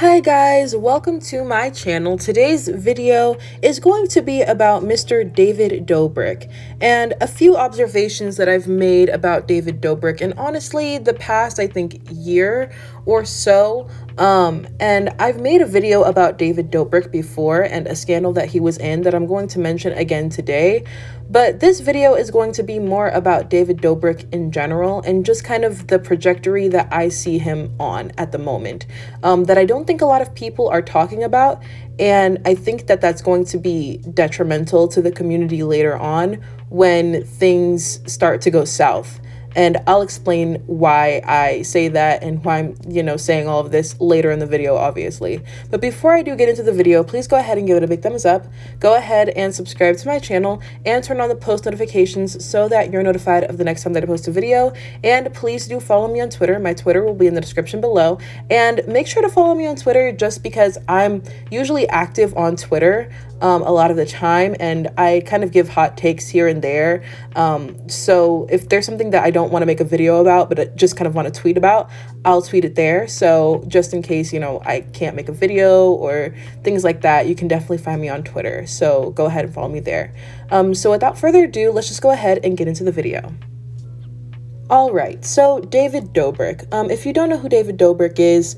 Hi guys, welcome to my channel. Today's video is going to be about Mr. David Dobrik and a few observations that I've made about David Dobrik and honestly the past I think year or so. And I've made a video about David Dobrik before and a scandal that he was in that I'm going to mention again today. But this video is going to be more about David Dobrik in general and just kind of the trajectory that I see him on at the moment, that I don't think a lot of people are talking about. And I think that that's going to be detrimental to the community later on when things start to go south. And I'll explain why I say that and why I'm, saying all of this later in the video, obviously. But before I do get into the video, please go ahead and give it a big thumbs up. Go ahead and subscribe to my channel and turn on the post notifications so that you're notified of the next time that I post a video. And please do follow me on Twitter. My Twitter will be in the description below. And make sure to follow me on Twitter just because I'm usually active on Twitter a lot of the time, and I kind of give hot takes here and there. So if there's something that I don't want to make a video about, but I just kind of want to tweet about, I'll tweet it there. So just in case, I can't make a video or things like that, you can definitely find me on Twitter. So go ahead and follow me there. So without further ado, let's just go ahead and get into the video. All right, so David Dobrik. If you don't know who David Dobrik is,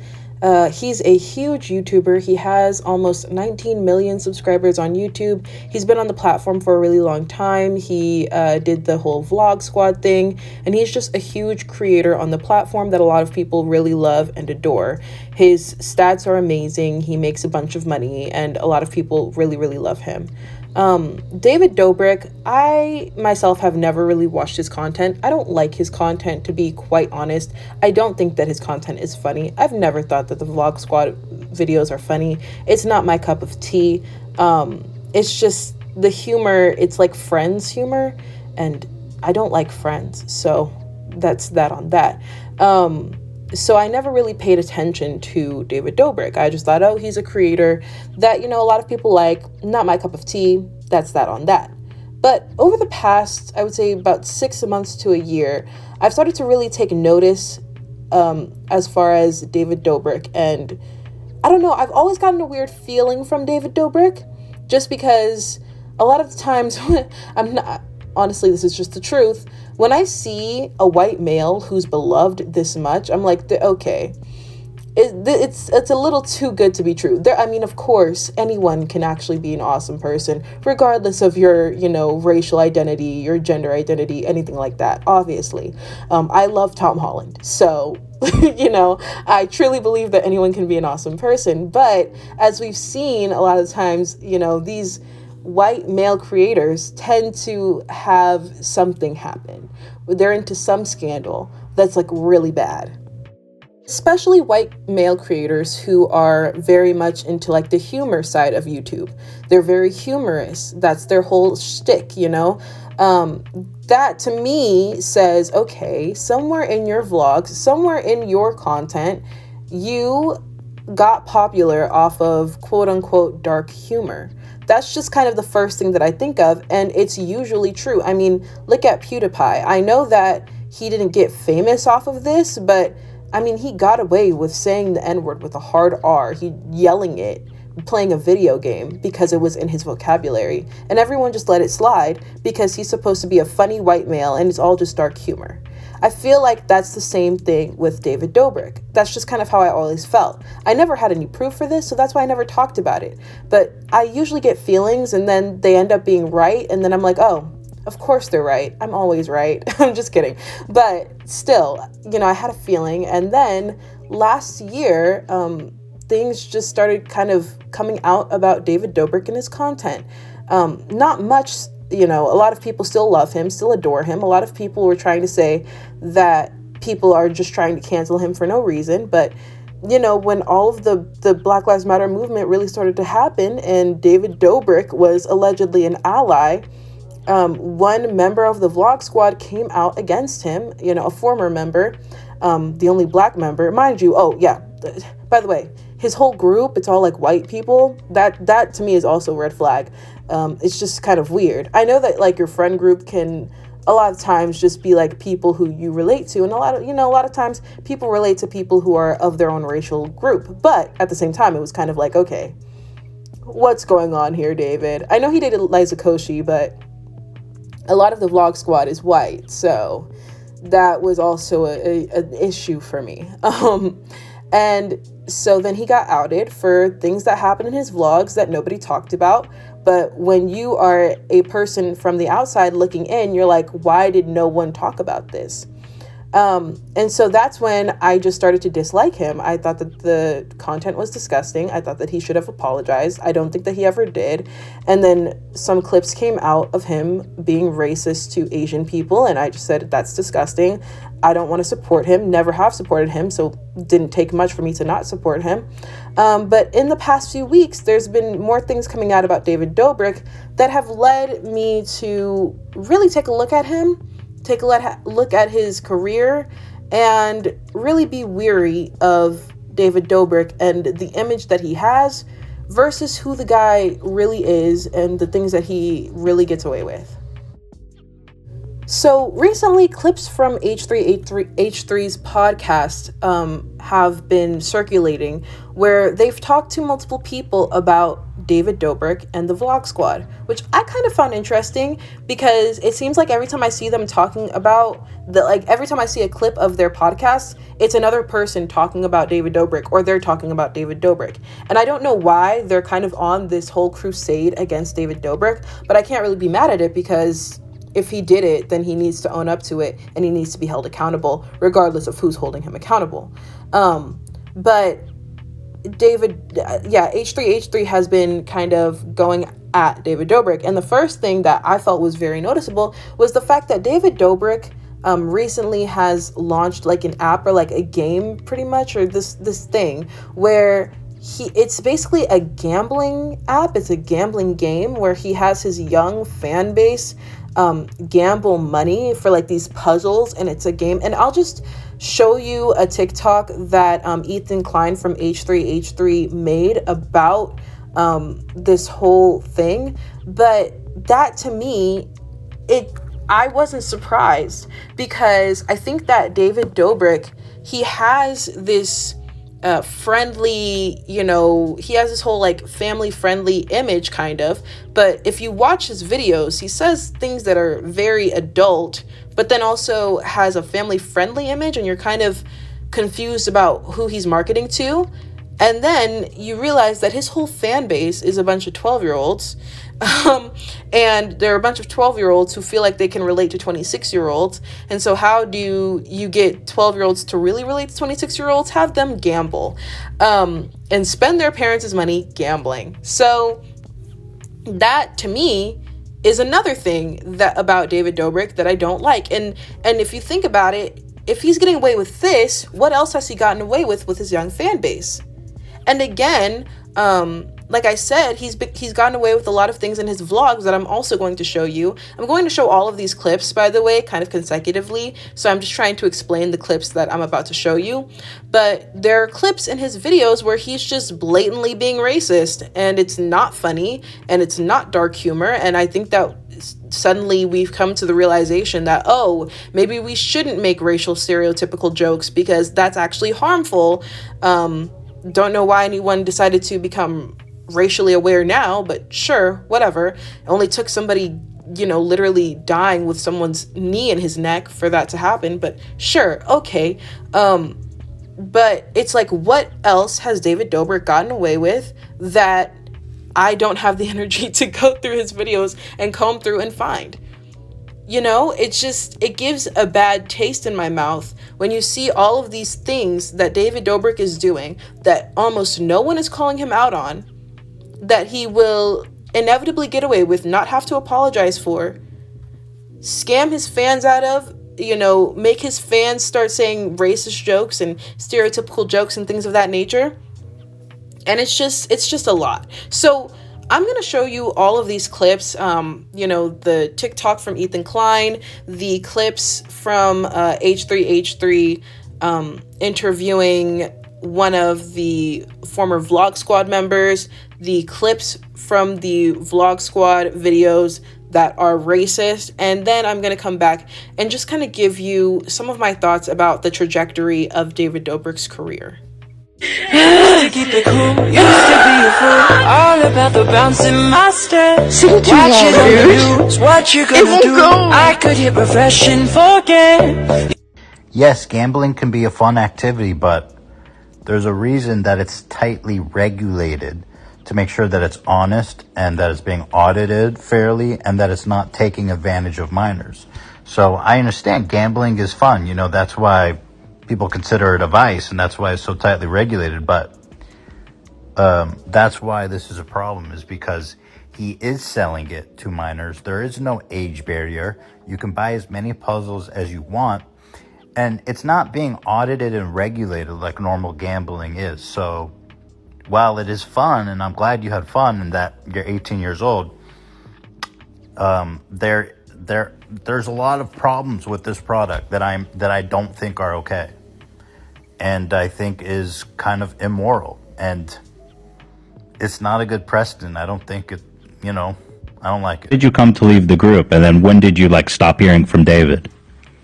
he's a huge YouTuber. He has almost 19 million subscribers on YouTube. He's been on the platform for a really long time. He did the whole vlog squad thing, and he's just a huge creator on the platform that a lot of people really love and adore. His stats are amazing. He makes a bunch of money, and a lot of people really, really love him. David Dobrik, I myself have never really watched his content. I don't like his content, to be quite honest. I don't think that his content is funny. I've never thought that the Vlog Squad videos are funny. It's not my cup of tea. It's just the humor, it's like Friends humor, and I don't like Friends, so that's that on that. So I never really paid attention to David Dobrik. I just thought, oh, he's a creator that, a lot of people like, not my cup of tea. That's that on that. But over the past, I would say about 6 months to a year, I've started to really take notice as far as David Dobrik. And I don't know, I've always gotten a weird feeling from David Dobrik just because a lot of the times honestly, this is just the truth. When I see a white male who's beloved this much, I'm like, okay, it's a little too good to be true. Of course, anyone can actually be an awesome person, regardless of your, racial identity, your gender identity, anything like that, obviously. I love Tom Holland. So, I truly believe that anyone can be an awesome person. But as we've seen a lot of times, these white male creators tend to have something happen. They're into some scandal that's like really bad. Especially white male creators who are very much into like the humor side of YouTube. They're very humorous. That's their whole shtick, That to me says, okay, somewhere in your vlogs, somewhere in your content, you got popular off of quote unquote dark humor. That's just kind of the first thing that I think of, and it's usually true. Look at PewDiePie. I know that he didn't get famous off of this, but he got away with saying the N-word with a hard R. He yelling it, playing a video game because it was in his vocabulary, and everyone just let it slide because he's supposed to be a funny white male, and it's all just dark humor. I feel like that's the same thing with David Dobrik. That's just kind of how I always felt. I never had any proof for this, so that's why I never talked about it. But I usually get feelings and then they end up being right. And then I'm like, oh, of course they're right. I'm always right. I'm just kidding. But still, I had a feeling. And then last year, things just started kind of coming out about David Dobrik and his content. Not much. A lot of people still love him, still adore him. A lot of people were trying to say that people are just trying to cancel him for no reason. But, when all of the Black Lives Matter movement really started to happen and David Dobrik was allegedly an ally, one member of the Vlog Squad came out against him, a former member, the only black member, mind you. Oh, yeah. By the way, his whole group, it's all like white people. That to me is also a red flag. It's just kind of weird. I know that like your friend group can a lot of times just be like people who you relate to. And a lot of times people relate to people who are of their own racial group. But at the same time, it was kind of like, okay, what's going on here, David? I know he dated Liza Koshy, but a lot of the Vlog Squad is white. So that was also an issue for me. And so then he got outed for things that happened in his vlogs that nobody talked about. But when you are a person from the outside looking in, you're like, why did no one talk about this? And so that's when I just started to dislike him. I thought that the content was disgusting. I thought that he should have apologized. I don't think that he ever did. And then some clips came out of him being racist to Asian people. And I just said, that's disgusting. I don't want to support him, never have supported him. So it didn't take much for me to not support him. But in the past few weeks, there's been more things coming out about David Dobrik that have led me to really take a look at him, take a look at his career, and really be weary of David Dobrik and the image that he has versus who the guy really is and the things that he really gets away with. So recently, clips from H3H3's podcast have been circulating where they've talked to multiple people about David Dobrik and the Vlog Squad, which I kind of found interesting because it seems like every time I see them talking about every time I see a clip of their podcast, it's another person talking about David Dobrik or they're talking about David Dobrik. And I don't know why they're kind of on this whole crusade against David Dobrik, but I can't really be mad at it because if he did it, then he needs to own up to it and he needs to be held accountable, regardless of who's holding him accountable. But H3H3 has been kind of going at David Dobrik. And the first thing that I felt was very noticeable was the fact that David Dobrik recently has launched like an app or like a game pretty much, or this thing where it's basically a gambling app. It's a gambling game where he has his young fan base gamble money for like these puzzles, and it's a game. And I'll just show you a TikTok that Ethan Klein from H3H3 made about this whole thing. But that to me, I wasn't surprised because I think that David Dobrik, he has this friendly, he has this whole like family friendly image kind of, but if you watch his videos, he says things that are very adult, but then also has a family friendly image, and you're kind of confused about who he's marketing to. And then you realize that his whole fan base is a bunch of 12-year-olds. And there are a bunch of 12-year-olds who feel like they can relate to 26-year-olds. And so how do you get 12-year-olds to really relate to 26-year-olds? Have them gamble and spend their parents' money gambling. So that, to me, is another thing that about David Dobrik that I don't like. And if you think about it, if he's getting away with this, what else has he gotten away with his young fan base? And again, like I said, he's gotten away with a lot of things in his vlogs that I'm also going to show you. I'm going to show all of these clips, by the way, kind of consecutively. So I'm just trying to explain the clips that I'm about to show you. But there are clips in his videos where he's just blatantly being racist, and it's not funny, and it's not dark humor. And I think that suddenly we've come to the realization that, oh, maybe we shouldn't make racial stereotypical jokes because that's actually harmful. Don't know why anyone decided to become racially aware now, but sure, whatever. It only took somebody, literally dying with someone's knee in his neck for that to happen, but sure, okay. But it's like, what else has David Dobrik gotten away with that I don't have the energy to go through his videos and comb through and find? It gives a bad taste in my mouth when you see all of these things that David Dobrik is doing that almost no one is calling him out on, that he will inevitably get away with, not have to apologize for, scam his fans out of, make his fans start saying racist jokes and stereotypical jokes and things of that nature. And it's just a lot. So I'm going to show you all of these clips, the TikTok from Ethan Klein, the clips from H3H3 interviewing one of the former Vlog Squad members, the clips from the Vlog Squad videos, that are racist. And then I'm going to come back and just kind of give you some of my thoughts about the trajectory of David Dobrik's career. Used to keep it cool, used to be a fool, all about the bouncing master. Watch it on the news, what you gonna do? I could hit refresh and forget. Yes, gambling can be a fun activity, but there's a reason that it's tightly regulated to make sure that it's honest and that it's being audited fairly and that it's not taking advantage of minors. So I understand gambling is fun. You know, that's why people consider it a vice, and that's why it's so tightly regulated. But that's why this is a problem, is because he is selling it to minors. There is no age barrier. You can buy as many puzzles as you want, and it's not being audited and regulated like normal gambling is. So while it is fun, and I'm glad you had fun and that you're 18 years old, there's a lot of problems with this product that I don't think are okay, and I think is kind of immoral, and it's not a good precedent. I don't think it, I don't like it. Did you come to leave the group, and then when did you stop hearing from David?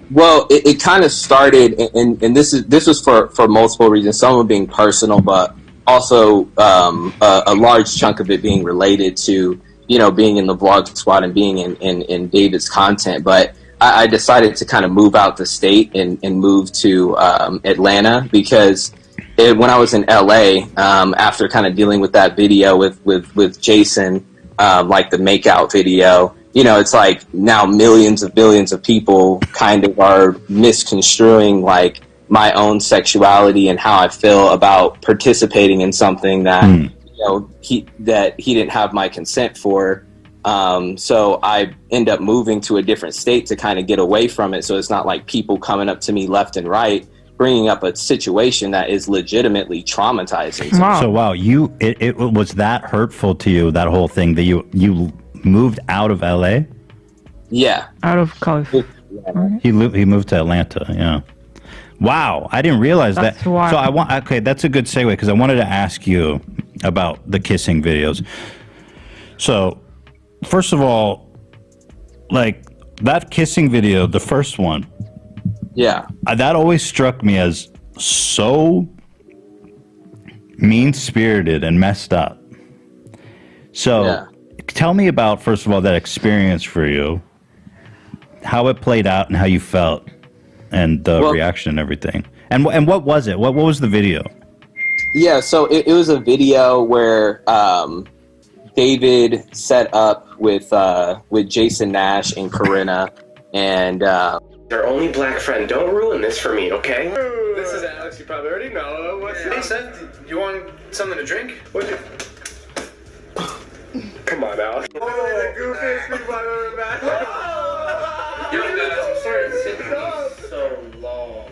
Well, it kind of started, and this was for multiple reasons. Some of it being personal, but also a large chunk of it being related to being in the vlog squad and being in David's content. But I decided to kind of move out the state and move to Atlanta, because when I was in LA, after kind of dealing with that video with Jason, like the makeout video, it's like now millions of billions of people kind of are misconstruing like my own sexuality and how I feel about participating in something that he didn't have my consent for. So I end up moving to a different state to kind of get away from it. So it's not like people coming up to me left and right, bringing up a situation that is legitimately traumatizing. Wow. So it was that hurtful to you, that whole thing, that you moved out of LA? Yeah. Out of California. He moved to Atlanta, yeah. Wow, I didn't realize that. Why. So that's a good segue, because I wanted to ask you about the kissing videos. So, first of all, that kissing video, the first one, yeah, that always struck me as so mean-spirited and messed up. So, tell me about, first of all, that experience for you, how it played out and how you felt, and the reaction and everything. And what was it? What was the video? Yeah, so it was a video where David set up with Jason Nash and Corinna, and your only black friend. Don't ruin this for me, okay? This is Alex. You probably already know. What's up? Hey, Seth, you want something to drink? What'd you... Come on, Alex. The goofiest people I've ever met. Yo, guys, I'm sorry it's taking so long.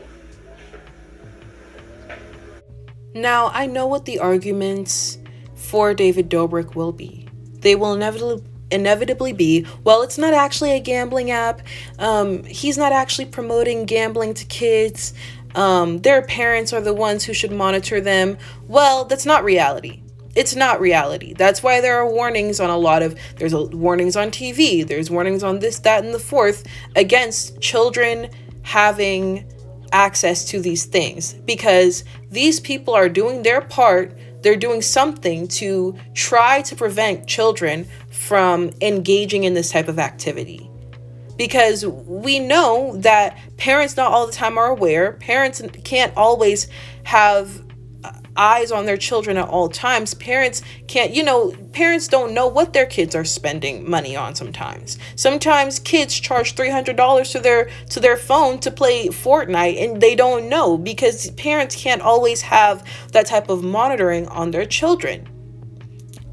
Now, I know what the arguments for David Dobrik will be. They will inevitably be, well, it's not actually a gambling app. He's not actually promoting gambling to kids. Their parents are the ones who should monitor them. Well, that's not reality. It's not reality. That's why there are warnings on there's warnings on TV. There's warnings on this, that, and the fourth against children having access to these things, because these people are doing their part. They're doing something to try to prevent children from engaging in this type of activity. Because we know that parents not all the time are aware. Parents can't always have eyes on their children at all times. Parents don't know what their kids are spending money on sometimes. Sometimes kids charge $300 to their phone to play Fortnite, and they don't know, because parents can't always have that type of monitoring on their children.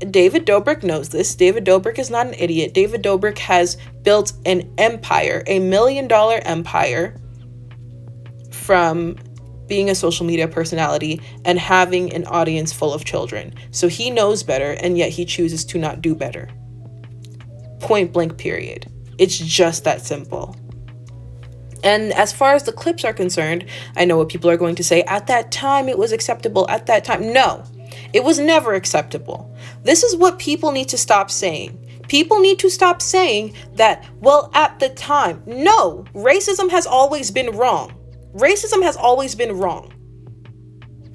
David Dobrik knows this. David Dobrik is not an idiot. David Dobrik has built an empire, $1 million empire, from being a social media personality and having an audience full of children. So he knows better, and yet he chooses to not do better. Point blank, period. It's just that simple. And as far as the clips are concerned, I know what people are going to say. At that time, it was acceptable. At that time, no, it was never acceptable. This is what people need to stop saying. People need to stop saying that, well, at the time. No, racism has always been wrong. Racism has always been wrong.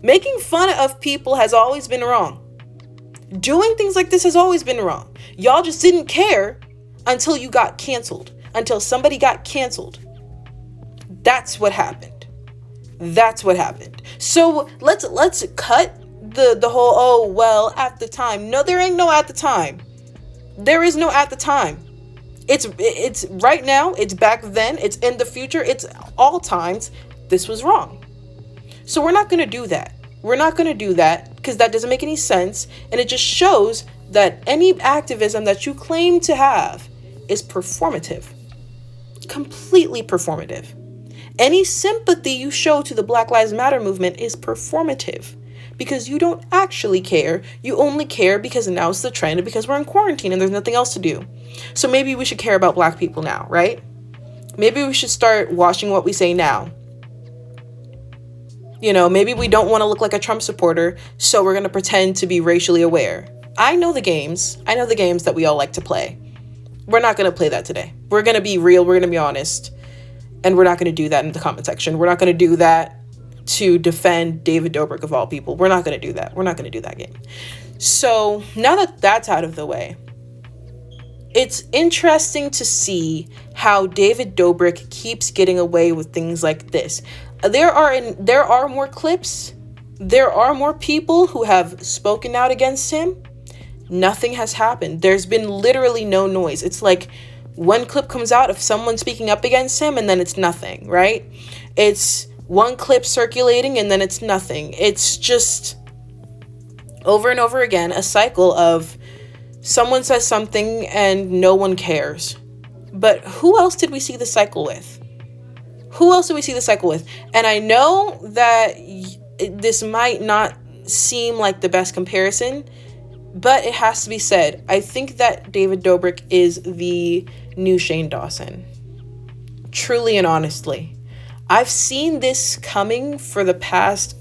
Making fun of people has always been wrong. Doing things like this has always been wrong. Y'all just didn't care until you got canceled, until somebody got canceled. That's what happened. That's what happened. So let's cut the whole, oh, well, at the time. No, there ain't no at the time. There is no at the time. It's right now, it's back then, it's in the future, it's all times. This was wrong. So we're not going to do that. We're not going to do that because that doesn't make any sense. And it just shows that any activism that you claim to have is performative. Completely performative. Any sympathy you show to the Black Lives Matter movement is performative because you don't actually care. You only care because now it's the trend and because we're in quarantine and there's nothing else to do. So maybe we should care about Black people now, right? Maybe we should start watching what we say now. You know, maybe we don't want to look like a Trump supporter, so we're going to pretend to be racially aware. I know the games. I know the games that we all like to play. We're not going to play that today. We're going to be real. We're going to be honest. And we're not going to do that in the comment section. We're not going to do that to defend David Dobrik of all people. We're not going to do that. We're not going to do that game. So now that that's out of the way, it's interesting to see how David Dobrik keeps getting away with things like this. There are more clips. There are more people who have spoken out against him. Nothing has happened. There's been literally no noise. It's like one clip comes out of someone speaking up against him and then it's nothing, right? It's one clip circulating and then it's nothing. It's just over and over again, a cycle of someone says something and no one cares. But who else did we see the cycle with? Who else do we see the cycle with? And I know that this might not seem like the best comparison, but it has to be said. I think that David Dobrik is the new Shane Dawson. Truly and honestly. I've seen this coming for the past,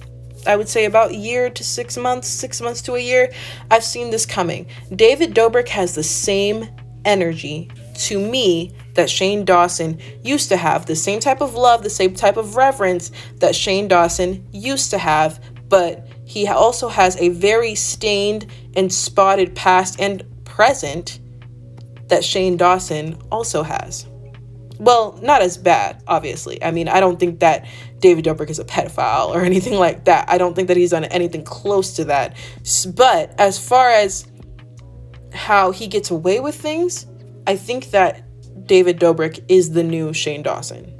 I would say about a year to 6 months, 6 months to a year. I've seen this coming. David Dobrik has the same energy to me that Shane Dawson used to have, the same type of love, the same type of reverence that Shane Dawson used to have, but he also has a very stained and spotted past and present that Shane Dawson also has. Well, not as bad, obviously. I mean, I don't think that David Dobrik is a pedophile or anything like that. I don't think that he's done anything close to that. But as far as how he gets away with things, I think that David Dobrik is the new Shane Dawson.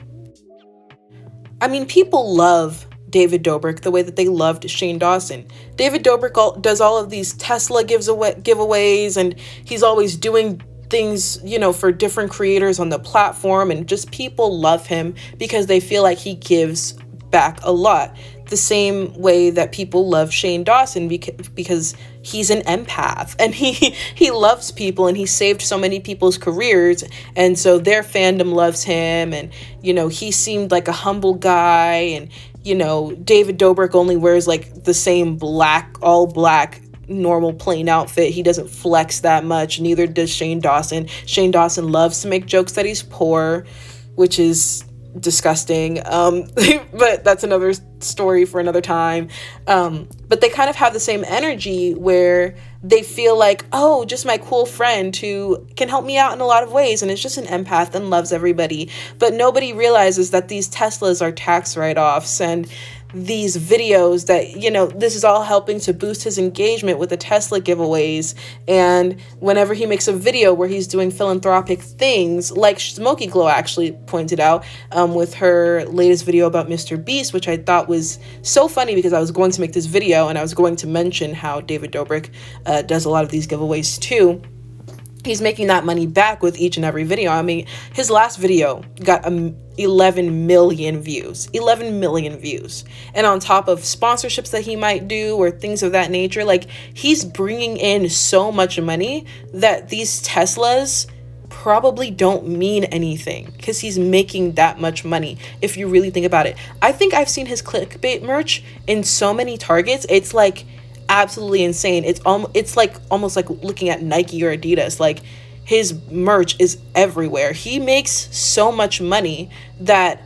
I mean, people love David Dobrik the way that they loved Shane Dawson. David Dobrik does all of these Tesla giveaways, and he's always doing things, you know, for different creators on the platform, and just people love him because they feel like he gives back a lot. The same way that people love Shane Dawson because he's an empath and he loves people and he saved so many people's careers, and so their fandom loves him. And you know, he seemed like a humble guy, and you know, David Dobrik only wears like the same all black normal plain outfit. He doesn't flex that much, neither does Shane Dawson. Shane Dawson loves to make jokes that he's poor, which is disgusting, but that's another story for another time. But they kind of have the same energy where they feel like, oh, just my cool friend who can help me out in a lot of ways, and is just an empath and loves everybody. But nobody realizes that these Teslas are tax write-offs, and these videos that, you know, this is all helping to boost his engagement with the Tesla giveaways. And whenever he makes a video where he's doing philanthropic things, like Smokey Glow actually pointed out with her latest video about Mr. Beast, which I thought was so funny because I was going to make this video and I was going to mention how David Dobrik does a lot of these giveaways too. He's making that money back with each and every video. I mean, his last video got 11 million views. 11 million views. And on top of sponsorships that he might do or things of that nature, like, he's bringing in so much money that these Teslas probably don't mean anything because he's making that much money, if you really think about it. I think I've seen his clickbait merch in so many Targets. It's like absolutely insane. It's like almost like looking at Nike or Adidas. Like, His merch is everywhere. He makes so much money that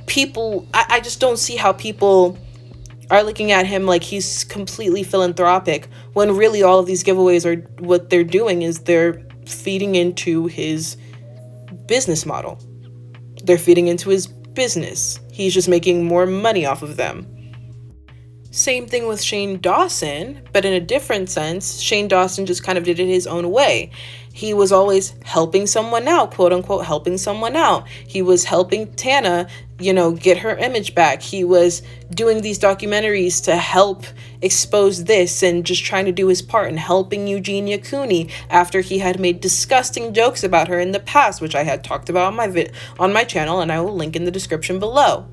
people, I just don't see how people are looking at him like he's completely philanthropic, when really all of these giveaways are, what they're doing is they're feeding into his business model. They're feeding into his business. He's just making more money off of them. Same thing with Shane Dawson, but in a different sense. Shane Dawson just kind of did it his own way. He was always helping someone out, quote unquote, helping someone out. He was helping Tana, get her image back. He was doing these documentaries to help expose this and just trying to do his part in helping Eugenia Cooney after he had made disgusting jokes about her in the past, which I had talked about on my channel, and I will link in the description below.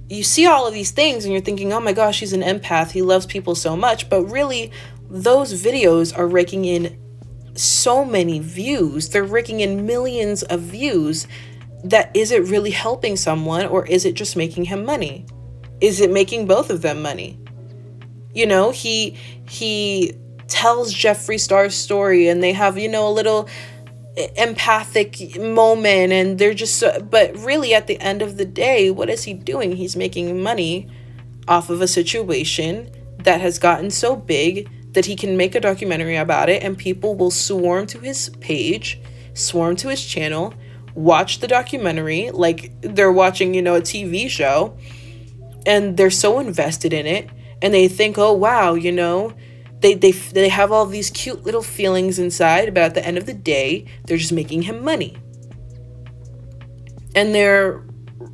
You see all of these things and you're thinking, oh my gosh, he's an empath. He loves people so much. But really, those videos are raking in so many views. They're raking in millions of views. That is it really helping someone, or is it just making him money? Is it making both of them money? He tells Jeffree Star's story and they have, a little empathic moment, and they're just but really at the end of the day, what is he doing? He's making money off of a situation that has gotten so big that he can make a documentary about it, and people will swarm to his page, swarm to his channel, watch the documentary like they're watching, a TV show, and they're so invested in it, and they think, oh wow, They have all these cute little feelings inside, but at the end of the day, they're just making him money. And they're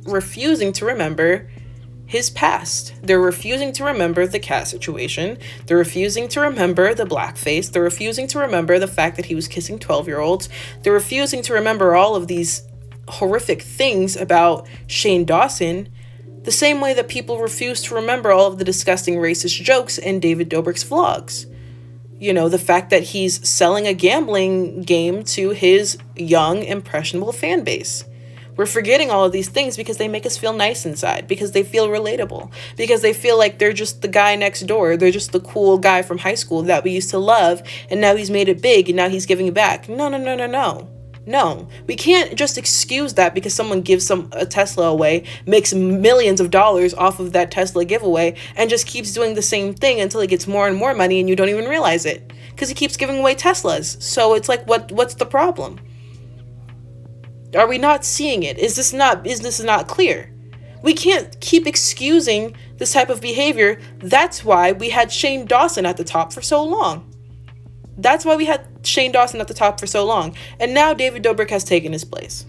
refusing to remember his past. They're refusing to remember the cat situation. They're refusing to remember the blackface. They're refusing to remember the fact that he was kissing 12-year-olds. They're refusing to remember all of these horrific things about Shane Dawson, the same way that people refuse to remember all of the disgusting racist jokes in David Dobrik's vlogs. The fact that he's selling a gambling game to his young, impressionable fan base. We're forgetting all of these things because they make us feel nice inside, because they feel relatable, because they feel like they're just the guy next door. They're just the cool guy from high school that we used to love, and now he's made it big, and now he's giving it back. No, we can't just excuse that because someone gives a Tesla away, makes millions of dollars off of that Tesla giveaway, and just keeps doing the same thing until he gets more and more money and you don't even realize it because he keeps giving away Teslas. So it's like, what's the problem? Are we not seeing it? Is this not clear? We can't keep excusing this type of behavior. That's why we had Shane Dawson at the top for so long. And now David Dobrik has taken his place.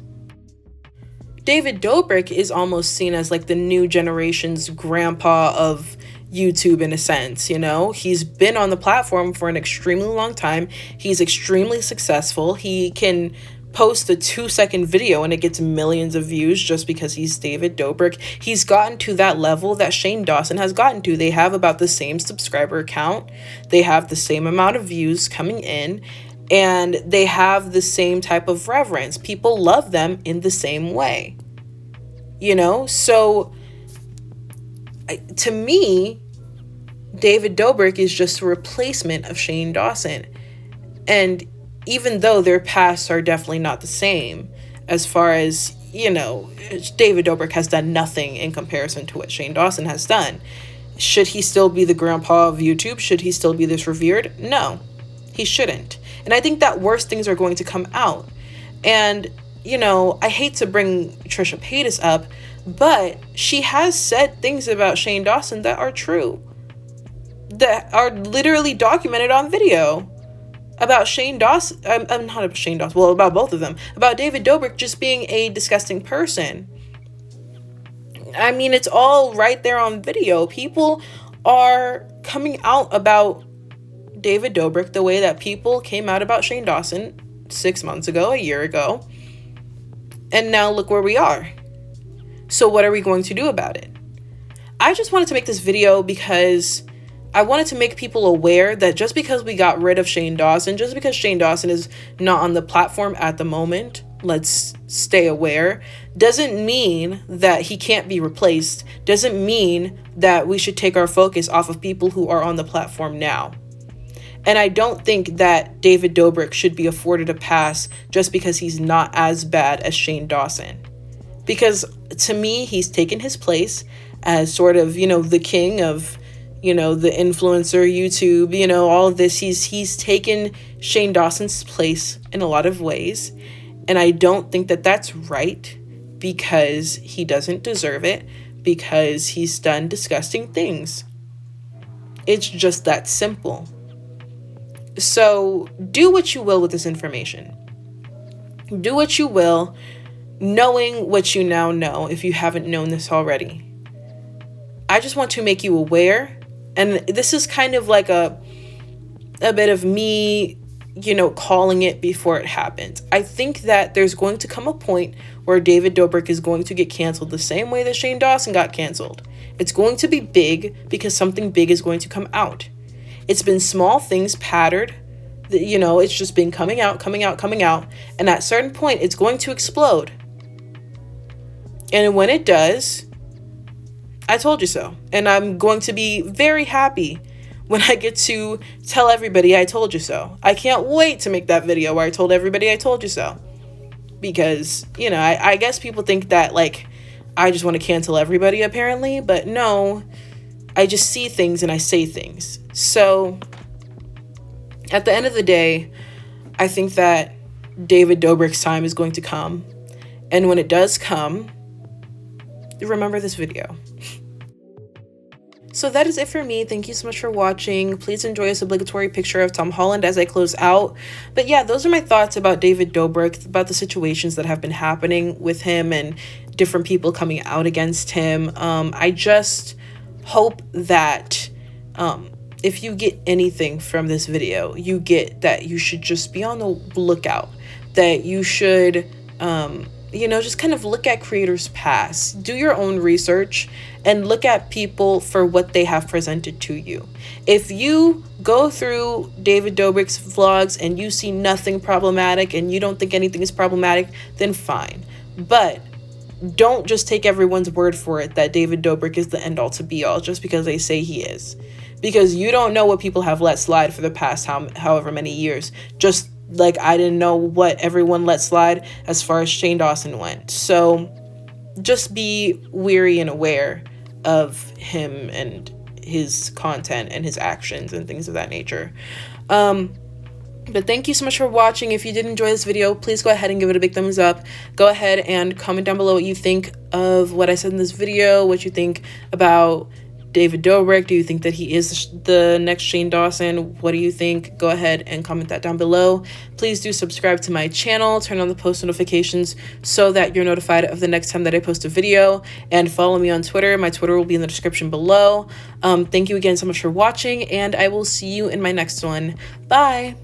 David Dobrik is almost seen as like the new generation's grandpa of YouTube in a sense, He's been on the platform for an extremely long time. He's extremely successful. He can post a 2-second video and it gets millions of views just because he's David Dobrik. He's gotten to that level that Shane Dawson has gotten to. They have about the same subscriber count. They have the same amount of views coming in, and they have the same type of reverence. People love them in the same way. So to me, David Dobrik is just a replacement of Shane Dawson. And even though their pasts are definitely not the same, as far as, David Dobrik has done nothing in comparison to what Shane Dawson has done. Should he still be the grandpa of YouTube? Should he still be this revered? No, he shouldn't. And I think that worse things are going to come out. And, I hate to bring Trisha Paytas up, but she has said things about Shane Dawson that are true, that are literally documented on video. About Shane Dawson, not about Shane Dawson, well, about both of them, about David Dobrik just being a disgusting person. I mean, it's all right there on video. People are coming out about David Dobrik the way that people came out about Shane Dawson 6 months ago, a year ago. And now look where we are. So what are we going to do about it? I just wanted to make this video because I wanted to make people aware that just because we got rid of Shane Dawson, just because Shane Dawson is not on the platform at the moment, let's stay aware, doesn't mean that he can't be replaced, doesn't mean that we should take our focus off of people who are on the platform now. And I don't think that David Dobrik should be afforded a pass just because he's not as bad as Shane Dawson. Because to me, he's taken his place as sort of, the king of, the influencer, YouTube, all of this. He's taken Shane Dawson's place in a lot of ways. And I don't think that that's right, because he doesn't deserve it, because he's done disgusting things. It's just that simple. So do what you will with this information. Do what you will, knowing what you now know, if you haven't known this already. I just want to make you aware, and this is kind of like a bit of me, calling it before it happens. I think that there's going to come a point where David Dobrik is going to get canceled the same way that Shane Dawson got canceled. It's going to be big because something big is going to come out. It's been small things patterned, it's just been coming out. And at a certain point, it's going to explode. And when it does, I told you so. And I'm going to be very happy when I get to tell everybody I told you so. I can't wait to make that video where I told everybody I told you so. Because, I guess people think that, I just want to cancel everybody, apparently. But no, I just see things and I say things. So, at the end of the day, I think that David Dobrik's time is going to come. And when it does come, remember this video. So that is it for me. Thank you so much for watching. Please enjoy this obligatory picture of Tom Holland as I close out. But yeah, those are my thoughts about David Dobrik, about the situations that have been happening with him and different people coming out against him. I just hope that if you get anything from this video, you get that you should just be on the lookout, that you should just kind of look at creators past, do your own research, and look at people for what they have presented to you. If you go through David Dobrik's vlogs and you see nothing problematic and you don't think anything is problematic, then fine. But don't just take everyone's word for it that David Dobrik is the end all to be all just because they say he is. Because you don't know what people have let slide for the past however many years. Just like I didn't know what everyone let slide as far as Shane Dawson went. So just be wary and aware of him and his content and his actions and things of that nature. But thank you so much for watching. If you did enjoy this video, please go ahead and give it a big thumbs up. Go ahead and comment down below what you think of what I said in this video, what you think about David Dobrik. Do you think that he is the next Shane Dawson? What do you think? Go ahead and comment that down below. Please do subscribe to my channel, turn on the post notifications so that you're notified of the next time that I post a video, and follow me on Twitter. My Twitter will be in the description below. Thank you again so much for watching, and I will see you in my next one. Bye!